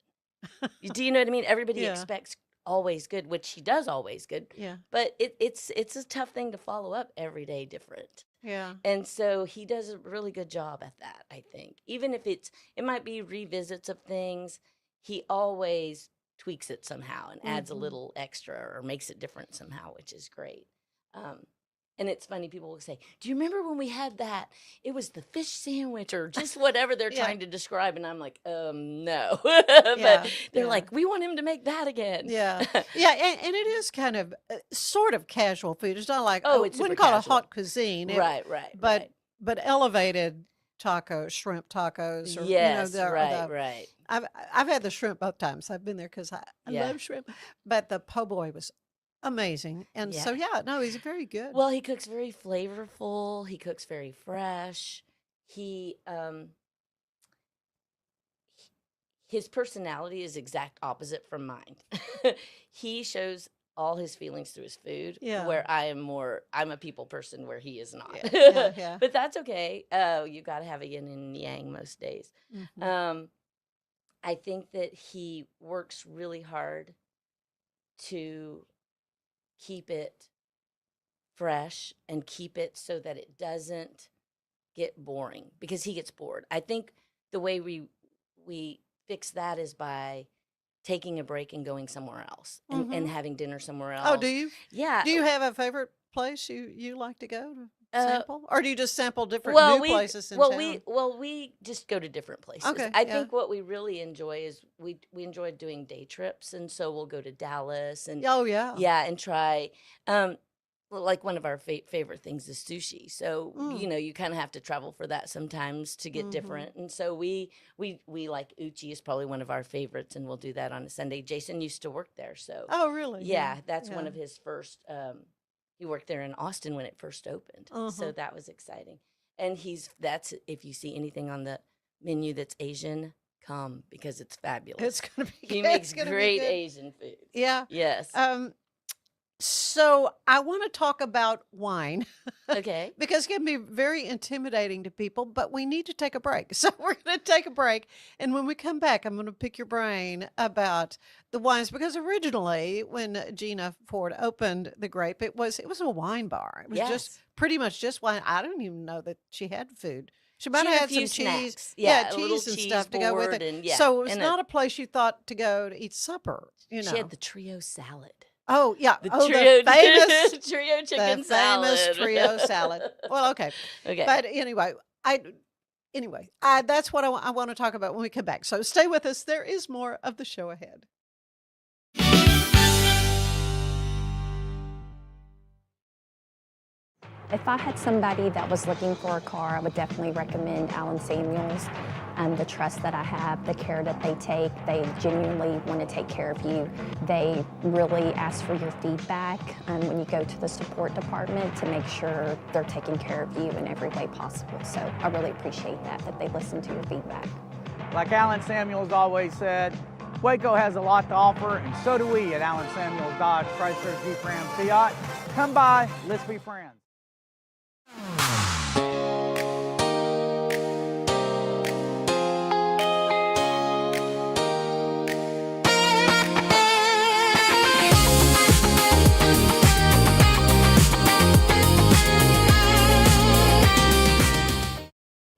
Do you know what I mean? Everybody expects always good, which he does always good.
Yeah.
But it's a tough thing to follow up every day different.
Yeah.
And so he does a really good job at that, I think. Even if it might be revisits of things, he always tweaks it somehow and adds a little extra or makes it different somehow, which is great. And it's funny, people will say, do you remember when we had that? It was the fish sandwich or just whatever they're trying to describe. And I'm like, no. But they're like, we want him to make that again.
Yeah. Yeah. And it is kind of sort of casual food. It's not like,
it's
wouldn't
super
call it
casual.
hot cuisine.
Right.
But elevated tacos, shrimp tacos. Or,
Yes,
right.
right.
I've had the shrimp both times. I've been there because I love shrimp. But the po' boy was amazing. And so, he's very good.
Well, he cooks very flavorful. He cooks very fresh. His personality is exact opposite from mine. He shows all his feelings through his food, where I'm a people person where he is not.
Yeah.
But that's okay. You got to have a yin and yang most days. I think that he works really hard to keep it fresh and keep it so that it doesn't get boring because he gets bored. I think the way we fix that is by taking a break and going somewhere else and having dinner somewhere else.
Oh, do you?
Yeah.
Do you have a favorite place you like to go to sample, or do you just sample different new places in
town? We just go to different places.
Okay,
I think what we really enjoy is we enjoy doing day trips, and so we'll go to Dallas and and try. Like one of our favorite things is sushi. So you kind of have to travel for that sometimes to get different. And so we like Uchi is probably one of our favorites, and we'll do that on a Sunday. Jason used to work there, so
really?
Yeah, that's one of his first. He worked there in Austin when it first opened, so that was exciting. And that's if you see anything on the menu that's Asian, come because it's fabulous.
It's gonna be.
He makes great Asian food.
Yeah.
Yes.
So I want to talk about wine.
Okay.
Because it can be very intimidating to people, but we need to take a break. So we're going to take a break. And when we come back, I'm going to pick your brain about the wines. Because originally, when Gina Ford opened the Grape, it was a wine bar. It was just pretty much just wine. I don't even know that she had food. She might have had some cheese.
Yeah,
cheese and stuff to go with it. So it was not a place you thought to go to eat supper. She
had the trio salad.
Oh, yeah.
The
trio,
the famous trio chicken salad.
The famous trio salad. Well, okay. But anyway, that's what I want to talk about when we come back. So stay with us. There is more of the show ahead.
If I had somebody that was looking for a car, I would definitely recommend Allen Samuels. The trust that I have, the care that they take, they genuinely want to take care of you. They really ask for your feedback when you go to the support department to make sure they're taking care of you in every way possible. So I really appreciate that they listen to your feedback.
Like Allen Samuels always said, Waco has a lot to offer, and so do we at Allen Samuels Dodge Chrysler Jeep Ram Fiat. Come by, let's be friends.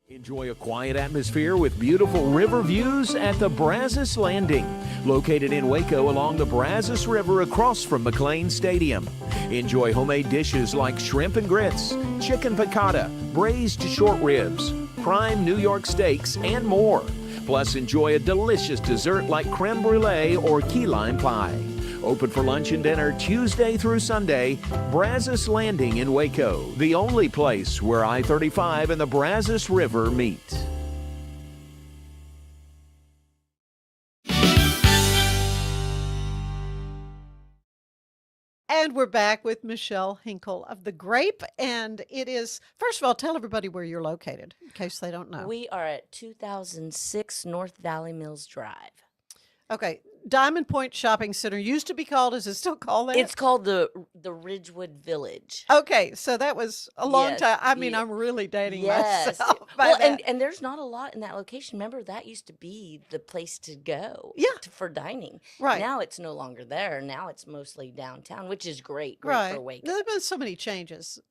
Enjoy a quiet atmosphere with beautiful river views at the Brazos Landing, located in Waco along the Brazos River across from McLean Stadium. Enjoy homemade dishes like shrimp and grits, chicken piccata, braised short ribs, prime New York steaks, and more. Plus, enjoy a delicious dessert like creme brulee or key lime pie. Open for lunch and dinner Tuesday through Sunday. Brazos Landing in Waco, the only place where I-35 and the Brazos River meet.
And we're back with Michelle Henkel of the Grape. And it is, first of all, tell everybody where you're located in case they don't know.
We are at 2006 North Valley Mills Drive.
Okay. Diamond Point Shopping Center used to be called, is it still called that?
It's called the Ridgewood Village.
Okay, so that was a long time. I mean, I'm really dating myself.
Well, and there's not a lot in that location. Remember, that used to be the place to go for dining.
Right.
Now it's no longer there. Now it's mostly downtown, which is great for Waco.
There have been so many changes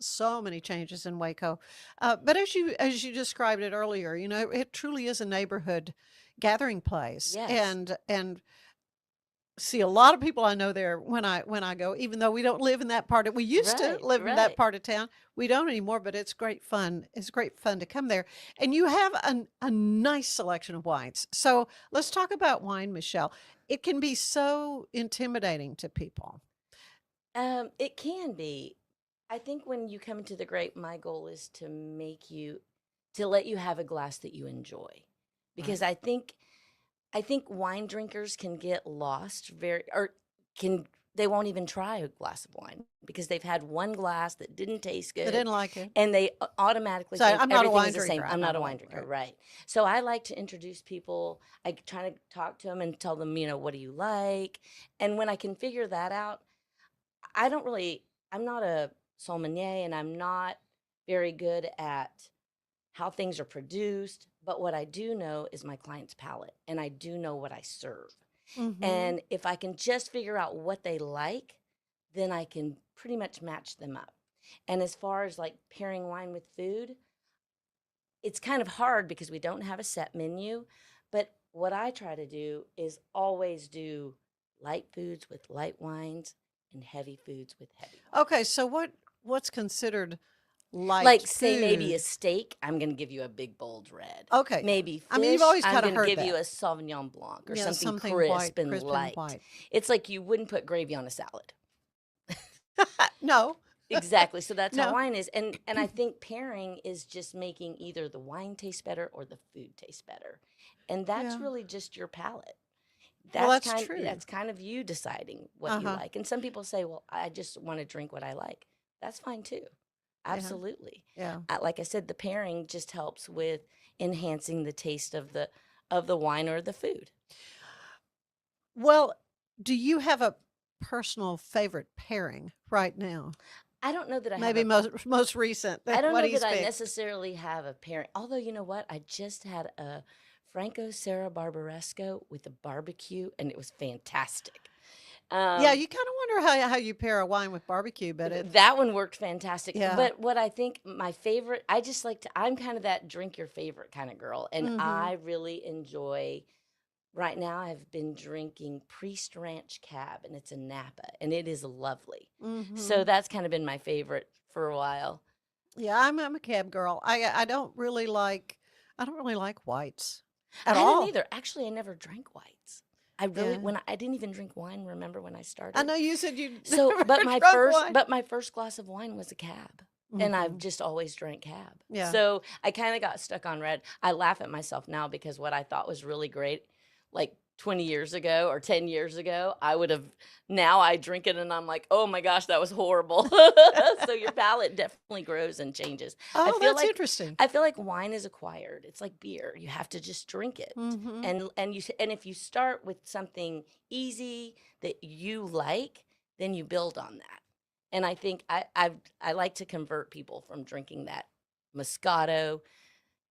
in Waco. But as you described it earlier, it truly is a neighborhood gathering place.
Yes.
And see a lot of people I know there when I go, even though we don't live in that part. We used to live in that part of town. We don't anymore, but it's great fun. It's great fun to come there. And you have a nice selection of wines. So let's talk about wine, Michelle. It can be so intimidating to people.
It can be. I think when you come to the Grape, my goal is to let you have a glass that you enjoy. Because I think wine drinkers can get lost they won't even try a glass of wine because they've had one glass that didn't taste good.
They didn't like it.
And they automatically think
I'm not a
everything
wine
is the
drinker.
same. I'm not a wine drinker, right. So I like to introduce people. I try to talk to them and tell them, what do you like? And when I can figure that out, I'm not a sommelier and I'm not very good at how things are produced. But what I do know is my client's palate, and I do know what I serve. Mm-hmm. And if I can just figure out what they like, then I can pretty much match them up. And as far as like pairing wine with food, it's kind of hard because we don't have a set menu. But what I try to do is always do light foods with light wines and heavy foods with heavy wines.
Okay, so what's considered light
Like, say maybe a
food?
steak, I'm going to give you a big bold red.
Okay.
Maybe fish,
I mean, you've always
I'm
kinda
going to
heard
give you
that.
a Sauvignon Blanc or
Yeah,
something
white,
crisp and light.
white.
It's like you wouldn't put gravy on a salad.
No.
Exactly. So that's how
No.
wine is. And I think pairing is just making either the wine taste better or the food taste better. And that's
Yeah.
really just your palate.
Well, that's true.
That's kind of you deciding what you
Uh-huh.
like. And some people say, well, I just want to drink what I like. That's fine too. Absolutely.
Yeah.
Like I said, the pairing just helps with enhancing the taste of the wine or the food.
Well, do you have a personal favorite pairing right now?
I don't know that I
Maybe
have
most recent.
I don't
what
know
he's
that I
picked.
necessarily have a pairing. Although, you know what? I just had a Franco Serra Barbaresco with a barbecue, and it was fantastic.
Yeah, you kind of wonder how you pair a wine with barbecue, but
that one worked fantastic.
Yeah.
But what I think my favorite, I just like to, I'm kind of that drink your favorite kind of girl. And
Mhm.
I really enjoy, right now I've been drinking Priest Ranch Cab, and it's a Napa, and it is lovely. So
Mhm.
that's kind of been my favorite for a while.
Yeah, I'm a cab girl. I don't really like whites at
I
all.
didn't either. Actually, I never drank whites. I really
Yeah.
I didn't even drink wine. Remember when I started?
I know you said you
So,
never
but my
drunk wine.
my first glass of wine was a Cab, and I've
Mhm.
just always drank Cab.
Yeah.
So I kind of got stuck on red. I laugh at myself now because what I thought was really great, like 20 years ago or 10 years ago, now I drink it and I'm like, oh my gosh, that was horrible. So your palate definitely grows and changes. I
Oh,
feel
that's
like
interesting.
I feel like wine is acquired. It's like beer. You have to just drink it.
Mhm.
And if you start with something easy that you like, then you build on that. And I think I like to convert people from drinking that Moscato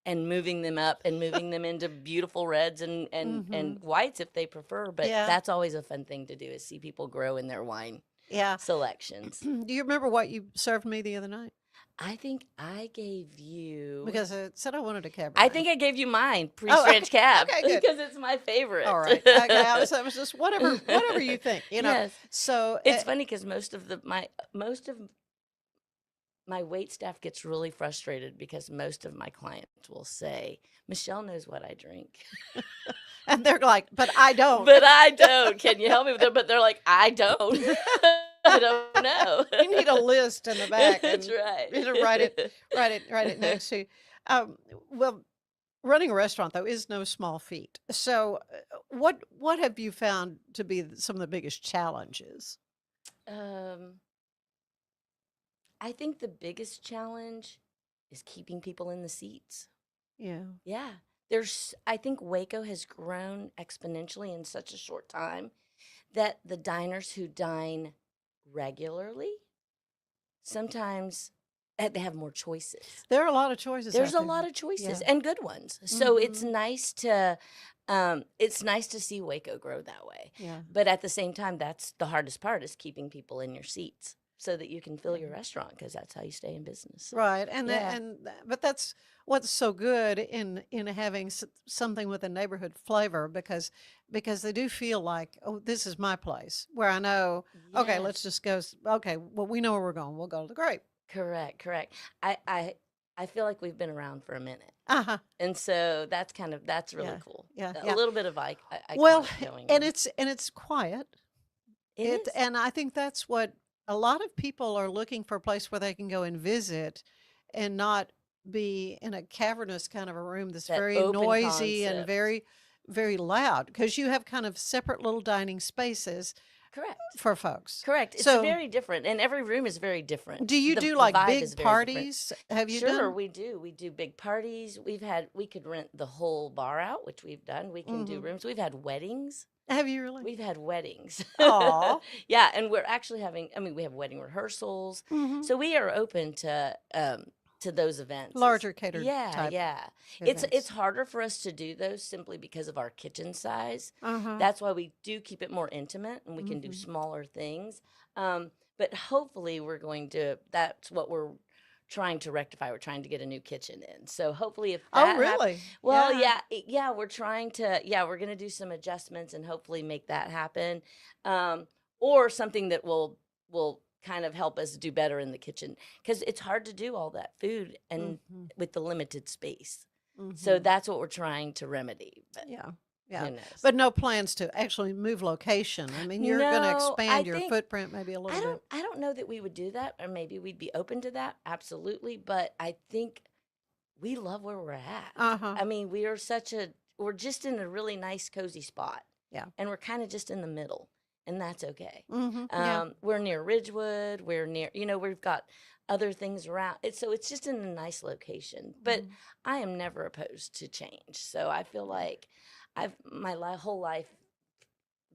and moving them up and moving them into beautiful reds and
Mhm.
whites if they prefer. But
Yeah.
that's always a fun thing to do, is see people grow in their wine
Yeah.
selections.
Do you remember what you served me the other night?
I think I gave you.
Because I said I wanted a Cabernet.
I think I gave you mine, Priest
Oh,
Ranch Cab,
okay, good.
because it's my favorite.
All right. Okay, I was just whatever you think, you know.
Yes.
So
It's funny because most of my wait staff gets really frustrated because most of my clients will say, Michelle knows what I drink.
and they're like, but I don't.
But I don't. Can you help me with it? But they're like, I don't. I don't know.
You need a list in the back.
That's
and,
right.
You know, write it next to you. Well, running a restaurant though is no small feat. So, what have you found to be some of the biggest challenges?
I think the biggest challenge is keeping people in the seats.
Yeah.
Yeah. I think Waco has grown exponentially in such a short time that the diners who dine regularly, sometimes they have more choices.
There are a lot of choices.
There's
out
a
there.
lot of choices
Yeah.
and good ones. So it's
Mhm.
nice to see Waco grow that way.
Yeah.
But at the same time, that's the hardest part, is keeping people in your seats so that you can fill your restaurant, because that's how you stay in business.
Right, and
Yeah.
but that's what's so good in having something with a neighborhood flavor, because they do feel like, oh, this is my place where I know, okay, let's just go. Okay, well, we know where we're going. We'll go to the Grape.
Correct. I feel like we've been around for a minute.
Uh-huh.
And so that's really
Yeah.
cool.
Yeah.
A little bit of
Well,
iconic going
and
on.
it's quiet.
It is.
And I think that's what a lot of people are looking for, a place where they can go and visit and not be in a cavernous kind of a room that's
That
very
open
noisy and
concept.
very, very loud, because you have kind of separate little dining spaces
Correct.
for folks.
Correct. It's
So,
very different, and every room is very different.
do you
The-
do
the
like
vibe
big
is very different.
parties? Have you
Sure,
done?
we do. We do big parties. We could rent the whole bar out, which we've done. We can do
Mhm.
rooms. We've had weddings.
Have you really?
We've had weddings.
Aw.
Yeah, and we're actually we have wedding rehearsals.
Mhm.
So we are open to those events.
Larger catered
Yeah,
type
yeah.
events.
It's harder for us to do those simply because of our kitchen size.
Uh-huh.
That's why we do keep it more intimate, and we can do
Mhm.
smaller things. But hopefully that's what we're trying to rectify. We're trying to get a new kitchen in. So hopefully if
Oh,
that
really?
well,
Yeah.
yeah, we're trying to, we're going to do some adjustments and hopefully make that happen. Or something that will kind of help us do better in the kitchen, because it's hard to do all that food and with the limited space. So that's what we're trying to remedy. But
Yeah.
who knows?
But no plans to actually move location. I mean, you're going to
No,
expand your
think-
footprint maybe a little bit.
I don't know that we would do that, or maybe we'd be open to that. Absolutely. But I think we love where we're at.
Uh-huh.
I mean, we're just in a really nice, cozy spot.
Yeah.
And we're kind of just in the middle, and that's okay.
Yeah.
We're near Ridgewood. We're near, we've got other things around. So it's just in a nice location. But I am never opposed to change. So I feel like my whole life,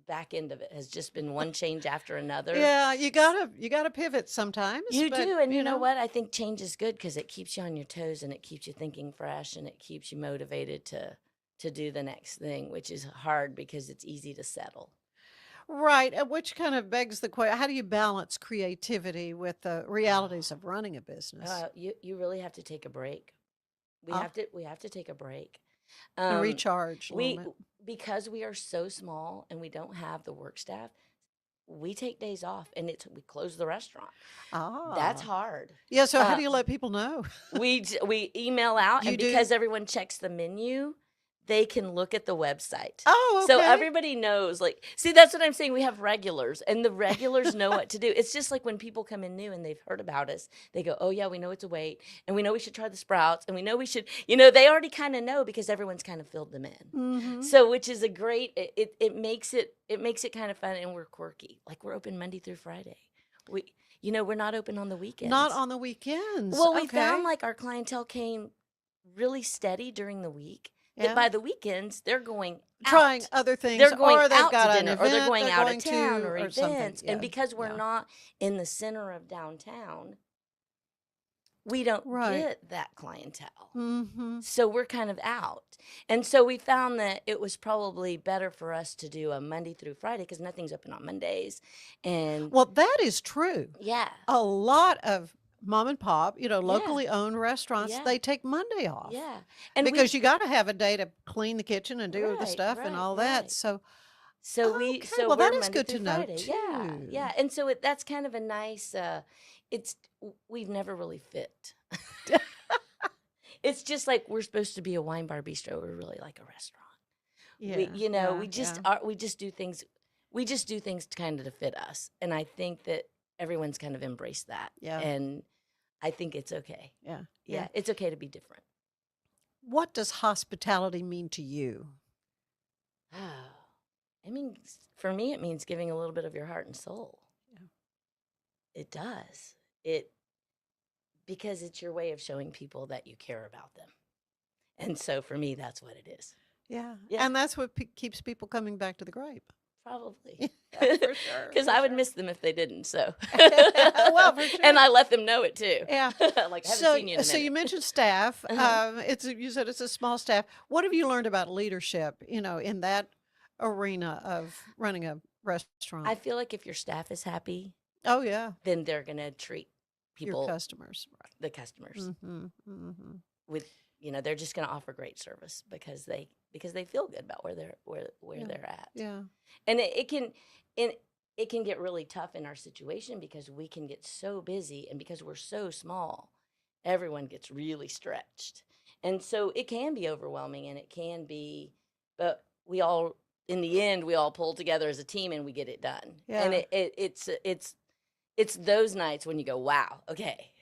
back end of it has just been one change after another.
Yeah, you gotta pivot sometimes.
You
but,
do, and you know what? I think change is good because it keeps you on your toes and it keeps you thinking fresh and it keeps you motivated to do the next thing, which is hard because it's easy to settle.
Right, which kind of begs the question: how do you balance creativity with the realities of running a business
You really have to take a break. We have to take a break.
and recharge a little bit?
Because we are so small and we don't have the work staff, we take days off and we close the restaurant. That's hard.
Yeah. So how do you let people know?
We email out,
You
and
do?
because everyone checks the menu, they can look at the website.
Oh,
So
okay.
everybody knows, see, that's what I'm saying. We have regulars, and the regulars know what to do. It's just like when people come in new and they've heard about us, they go, oh yeah, we know it's a wait, and we know we should try the sprouts, and we know we should, they already kind of know because everyone's kind of filled them in. So, which is a great, it makes it kind of fun, and we're quirky. Like we're open Monday through Friday. We're not open on the weekends.
Not on the weekends.
Well, we
okay.
found like our clientele came really steady during the week.
Yeah.
That by the weekends, they're going out.
Trying other things.
They're going
or they've
out
got
to
an
dinner,
event
or they're going out
going
of town,
to,
or
something.
events.
Yeah.
And because we're not in the center of downtown, we don't get that clientele. So we're kind of out. And so we found that it was probably better for us to do a Monday through Friday because nothing's open on Mondays. And
Well, that is true.
yeah.
A lot of mom and pop, locally owned restaurants,
Yeah.
they take Monday off.
Yeah. And
Because you got to have a day to clean the kitchen and do the
Right,
stuff and
right,
all
right.
that. So
So
okay,
so
well,
we're
that is
Monday
good to
through
know
Friday. Yeah,
too.
yeah, and so that's kind of a nice. We've never really fit. It's just like we're supposed to be a wine bar bistro. We're really like a restaurant.
Yeah,
We just
yeah.
we just do things. We just do things kind of to fit us, and I think that everyone's kind of embraced that.
Yeah.
And I think it's okay.
Yeah.
Yeah, it's okay to be different.
What does hospitality mean to you?
I mean, for me, it means giving a little bit of your heart and soul.
Yeah.
It does. Because it's your way of showing people that you care about them. And so for me, that's what it is.
Yeah.
Yeah.
And that's what keeps people coming back to the Grape.
Probably.
For sure.
Because I would miss them if they didn't. So.
Well, for sure.
And I let them know it too.
Yeah.
Like, I haven't seen you in a
So you
minute.
mentioned staff.
Uh-huh.
You said it's a small staff. What have you learned about leadership, in that arena of running a restaurant?
I feel like if your staff is happy,
oh, yeah.
then they're going to treat people,
Your customers. Right.
the customers,
Mm-hmm.
with, they're just going to offer great service because they feel good about where they're at.
Yeah.
And it can get really tough in our situation because we can get so busy, and because we're so small, everyone gets really stretched. And so it can be overwhelming, and it can be, but in the end, we all pull together as a team and we get it done.
Yeah.
And it's those nights when you go, wow, okay,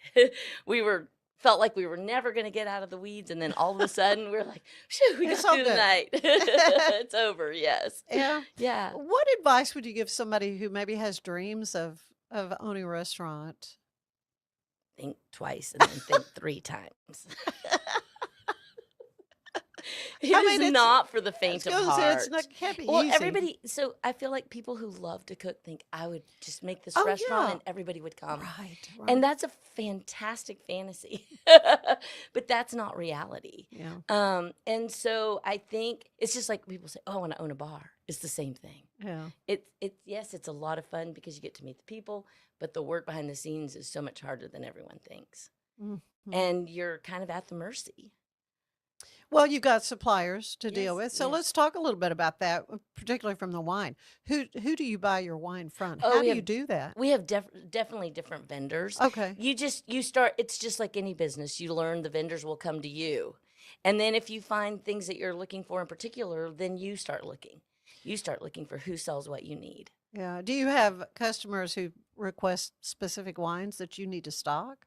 felt like we were never going to get out of the weeds, and then all of a sudden we're like, phew, we
It's
got
all
through the
good.
night. It's over, yes.
Yeah.
Yeah.
What advice would you give somebody who maybe has dreams of owning a restaurant?
Think twice and then think 3 times. It's not for the faint of heart.
Can't be
Well,
easy.
everybody, so I feel like people who love to cook think I would just make this
Oh,
restaurant
yeah.
and everybody would come.
Right.
And that's a fantastic fantasy, but that's not reality.
Yeah.
And so I think it's just like people say, oh, I want to own a bar. It's the same thing.
Yeah.
Yes, it's a lot of fun because you get to meet the people, but the work behind the scenes is so much harder than everyone thinks. and you're kind of at the mercy.
Well, you've got suppliers to deal
Yes,
with. So
yes.
let's talk a little bit about that, particularly from the wine. Who do you buy your wine from?
Oh,
How
we
do
have-
you do that?
We have definitely different vendors.
Okay.
You start, it's just like any business. You learn the vendors will come to you. And then if you find things that you're looking for in particular, then you start looking. You start looking for who sells what you need.
Yeah. Do you have customers who request specific wines that you need to stock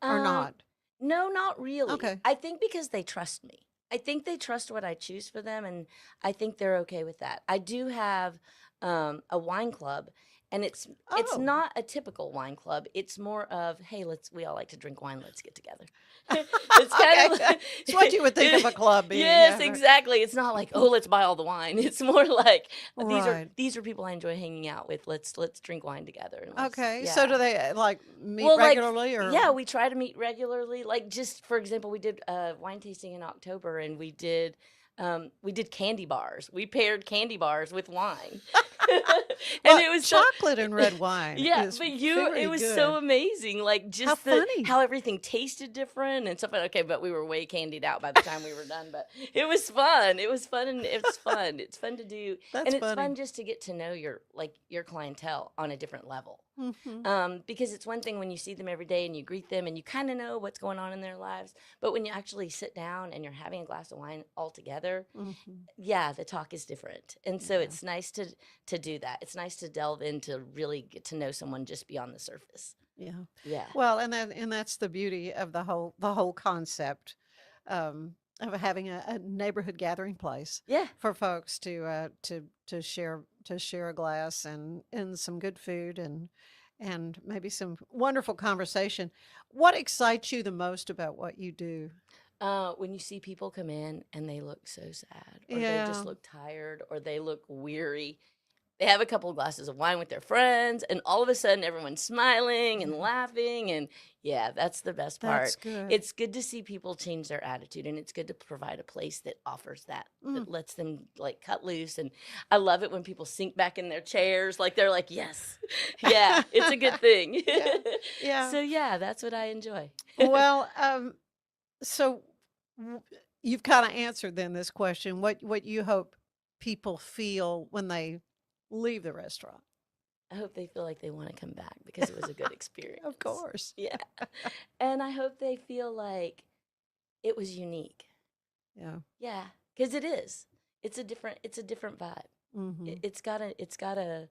or
Um,
not?
No, not really.
Okay.
I think because they trust me. I think they trust what I choose for them, and I think they're okay with that. I do have a wine club, and it's
Oh.
not a typical wine club. It's more of, hey, we all like to drink wine. Let's get together. It's kind of
Okay.
like,
It's what you would think of a club being.
Yes,
yeah.
exactly. It's not like, oh, let's buy all the wine. It's more like
Right.
these are people I enjoy hanging out with. Let's drink wine together. And
Okay.
yeah.
So do they like meet
Well, like,
regularly or?
yeah, we try to meet regularly. Like, just for example, we did wine tasting in October, and we did candy bars. We paired candy bars with wine. And
Well,
it was
chocolate and red wine.
yeah,
is
but
very
it was
good.
so amazing. Like, just
funny.
how everything tasted different and stuff. Okay, but we were way candied out by the time we were done. But it was fun. It was fun, and it's fun. It's fun to do,
That's
and it's
funny.
fun just to get to know your clientele on a different level.
Mhm.
Because it's one thing when you see them every day and you greet them and you kind of know what's going on in their lives, but when you actually sit down and you're having a glass of wine all together,
Mhm.
yeah, the talk is different. And so it's nice to do that. It's nice to delve in to really get to know someone just beyond the surface.
Yeah.
Yeah.
Well, and that's the beauty of the whole concept of having a neighborhood gathering place.
Yeah.
For folks to share a glass and some good food and maybe some wonderful conversation. What excites you the most about what you do?
When you see people come in and they look so sad, or
Yeah.
they just look tired, or they look weary. They have a couple of glasses of wine with their friends, and all of a sudden everyone's smiling and laughing, and yeah, that's the best part.
That's good.
It's good to see people change their attitude, and it's good to provide a place that offers that, that lets them like cut loose. And I love it when people sink back in their chairs, like they're like, yes, yeah, it's a good thing.
Yeah.
So yeah, that's what I enjoy.
Well, so you've kind of answered then this question. What you hope people feel when they leave the restaurant?
I hope they feel like they want to come back because it was a good experience.
Of course.
Yeah. And I hope they feel like it was unique.
Yeah.
Yeah, because it is. It's a different vibe.
Mhm.
It's got a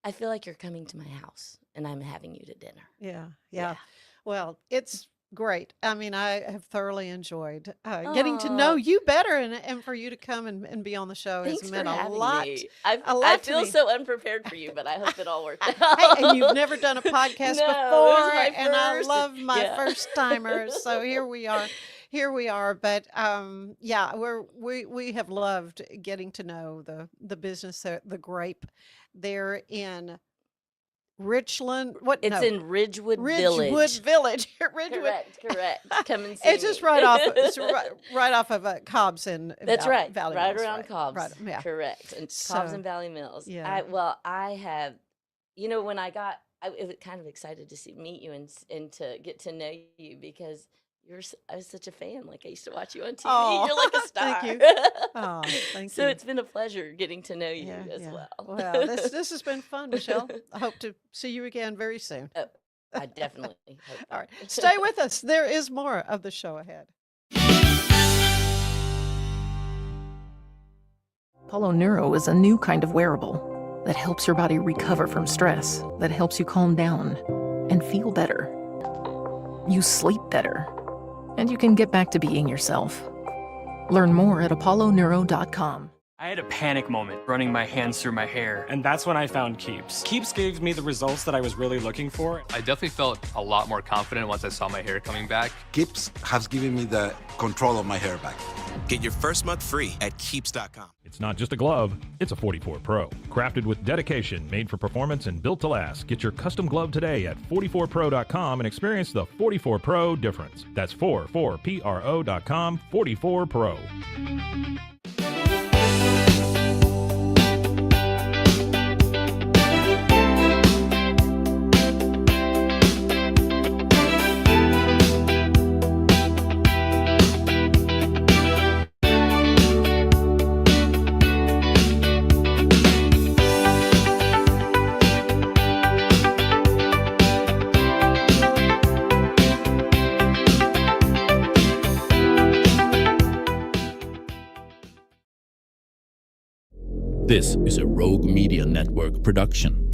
I feel like you're coming to my house and I'm having you to dinner.
Yeah. Yeah. Well, it's great. I mean, I have thoroughly enjoyed getting to know
Aw.
you better, and for you to come and be on the show
Thanks
has
for
meant a
having
lot.
me.
A lot
I
to
feel
me.
so unprepared for you, but I hope it all worked
Hey,
out.
and you've never done a podcast
No,
before,
this is my
and I
first.
love my
Yeah.
first timers. So here we are. Here we are. But yeah, we have loved getting to know the business, the Grape. They're in Richland. What?
It's
No,
in Ridgewood
Ridgewood
Village.
Village. Ridgewood.
Correct. Come and see
It's just
me.
right off. It's right off of Cobbs and
That's right.
Valley
right
Mills,
around Cobbs.
Right, yeah.
Correct. And
So,
Cobbs and Valley Mills.
yeah.
I have, when I was kind of excited to meet you and to get to know you because I was such a fan. Like I used to watch you on TV.
Aw,
You're like a star.
thank you. Aw, thank
so
you.
it's been a pleasure getting to know you
Yeah,
as
yeah.
well.
Well, this has been fun, Michelle. I hope to see you again very soon.
Oh, I definitely hope
All right.
that.
Stay with us. There is more of the show ahead.
Apollo Neuro is a new kind of wearable that helps your body recover from stress, that helps you calm down and feel better. You sleep better, and you can get back to being yourself. Learn more at apolloneuro.com.
I had a panic moment running my hands through my hair, and that's when I found Keeps. Keeps gave me the results that I was really looking for.
I definitely felt a lot more confident once I saw my hair coming back.
Keeps has given me the control of my hair back.
Get your first month free at Keeps.com.
It's not just a glove, it's a 44 Pro. Crafted with dedication, made for performance, and built to last. Get your custom glove today at 44pro.com and experience the 44 Pro difference. That's 44pro.com, 44 Pro.
This is a Rogue Media Network production.